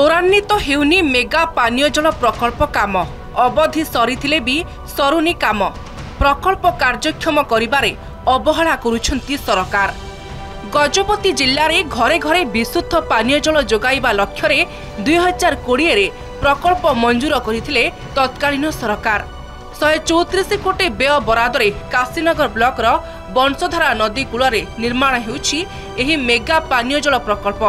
त्वरान्वित हेउनी mega पानीय जल प्रकल्प काम अवधि सरीथिले भी सरुनी काम प्रकल्प कार्यक्षम करिबारे अवहेला करुछंती सरकार। गजपति जिल्ला रे घरे घरे विशुद्ध पानीय जल जोगाइबा लक्ष्य रे 2020 रे प्रकल्प मंजूर करिथिले तत्कालीन सरकार। 134 कोटी व्यय बरादरे काशीनगर ब्लॉक रो वंशधारा नदी कूल रे निर्माण हेउछि एही मेगा पानीय जल प्रकल्प।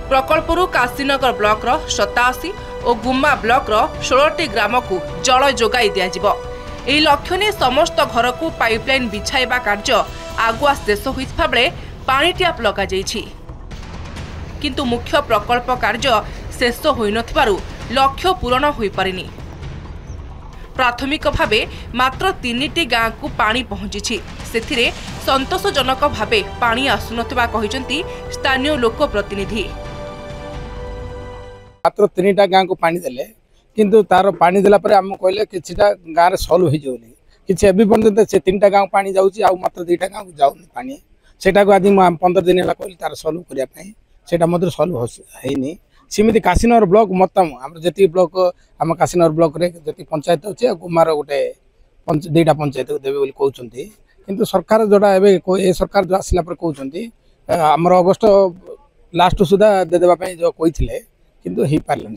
प्रकल्परू काशीनगर ब्लॉक रो 87 और गुम्मा ब्लॉक रो 16टी ग्राम को जल जोगाई दिया जिवो। एही लक्ष्य ने समस्त घर को पाइपलाइन बिछाइबा कार्य आगुआ शेष होइथिबा बेले पानी ट्याप लगा जाइछि, किंतु मुख्य प्रकल्प कार्य शेष होई नथिबारु लक्ष्य पूरण होई पारिनी। प्राथमिक भावे मात्र 3टी गाँ को पानी पहुंची, सेथिरे संतोषजनक भावे पानी आसुनथिबा कहिसंती स्थानीय लोक प्रतिनिधि। मात्र 3टा गाँ को पानी देले, किंतु तार पानी देला परे हम कहले किछटा गाँ रे सॉल्व हो जोनी किछ एबी पर्यंत से 3टा गाँ पानी जाउची आ मात्र 2टा गाँ जाउनी पानी। सेटा को आदि 15 दिन होला कहले तार सॉल्व करिया पई सेटा मधुर सॉल्व हेनी। सिमिति काशीनगर ब्लॉक मतम हम जति ब्लॉक हम काशीनगर ब्लॉक रे जति पंचायत होचे गुमार गोटे 2टा पंचायत देबे बोली कहउचंती, किंतु सरकार जोडा एबे ए सरकार जो आसिला पर कहउचंती हमर अगस्त लास्ट सुधा दे देबा पई जो कहिथिले, किंतु हे पारलन।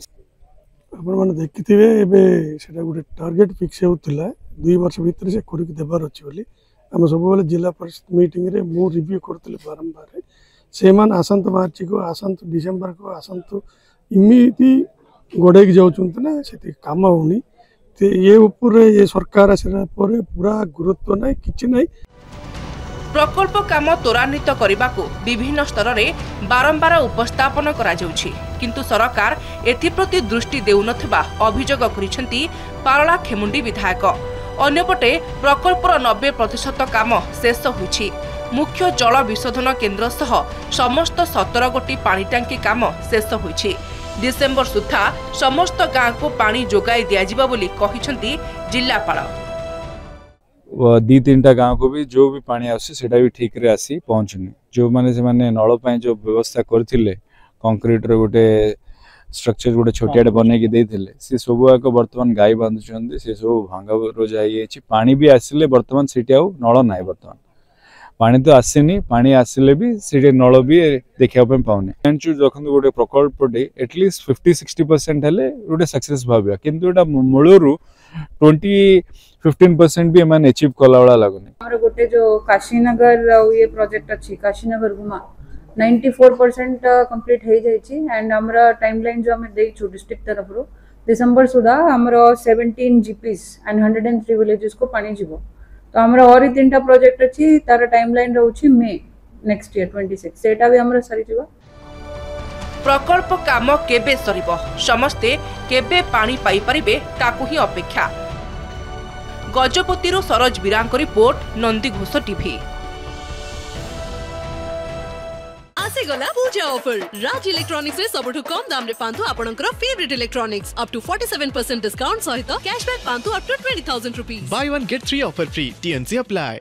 आपण माने देखिथिबे एबे सेटा गोटे टार्गेट फिक्स होउतिला 2 वर्ष भीतर से करिक देबार अछि बोली हम सब बेले जिला परिषद मीटिंग रे मो रिव्यू करतले बारंबार से मान आसंत मार्च को आसंत डिसेंबर को आसंत इमिति गोडेक जाउचंत ना सेति काम होनी ते ये ऊपर ये सरकार आसरा पर पूरा गुरुत्व नै किछ नै। प्रकल्प काम त्वरान्वित करबाको विभिन्न स्तर रे बारंबार उपस्थापन करा जाउछि, किंतु सरकार एथिप्रति दृष्टि देउ नथिबा अभियोग करिसंती पारला खेमुंडी विधायक। अन्यपटे प्रकल्पर 90% काम शेष होइछि। मुख्य जल विशोधन केन्द्र सह समस्त 17 गोटी पानी टांकी काम शेष होइछि। डिसेंबर सुधा समस्त गाँ को पानी जोगाई दिया जिबा बोली कहिसंती जिल्लापाल। 2-3टा गाँव को भी जो भी पानी आसी सेटा भी ठीक रे आसी पहुँचुनी। जो माने से माने नल पई जो व्यवस्था करथिले कंक्रीट रे गोटे स्ट्रक्चर गोटे छोटियाटे बनै के देथिले से सब को वर्तमान गाय बांधुचंदी से सब भांगा रो जाई अछि। पानी भी आसिले वर्तमान सिटी आउ नळ नाही, वर्तमान पानी तो आसेनी, पानी आसिले भी सिटी नळ भी देखिया पे पाउनी। एंचु जखन गोटे प्रकल्प डे एटलीस्ट 50-60% हेले गोटे सक्सेस भाबिया, किंतु एटा मूलरू 20-15% भी एमान अचीव कला वाला लागुनी। हमर गोटे जो काशीनगर ये प्रोजेक्ट अछि काशीनगर गुमा 94% कंप्लीट हो जाइछि एंड हमरा टाइमलाइन जो हमें देइछु डिस्ट्रिक्ट तरफ रो दिसंबर सुधा हमरा 17 जीपीस एंड 103 विलेजेस को पानी जीवो। तो हमरा और 3टा प्रोजेक्ट अछि तार टाइमलाइन रहउछि मे नेक्स्ट ईयर 26 सेटा भी हमरा सरी जीवो। प्रकल्प काम केबे सरीबो, समस्ते केबे पानी पाई परिबे ताकू ही अपेक्षा। गजपति रो सरोज बिरांक रिपोर्ट, नंदी घोष टीवी। आसे गला पूजा ऑफर राज इलेक्ट्रॉनिक्स रे सबठु कम दाम रे पांथु आपनकर favourite electronics up to 47% discount सहित कैशबैक पांथु up to 20,000 rupees. Buy one get 3 offer free. TNC apply.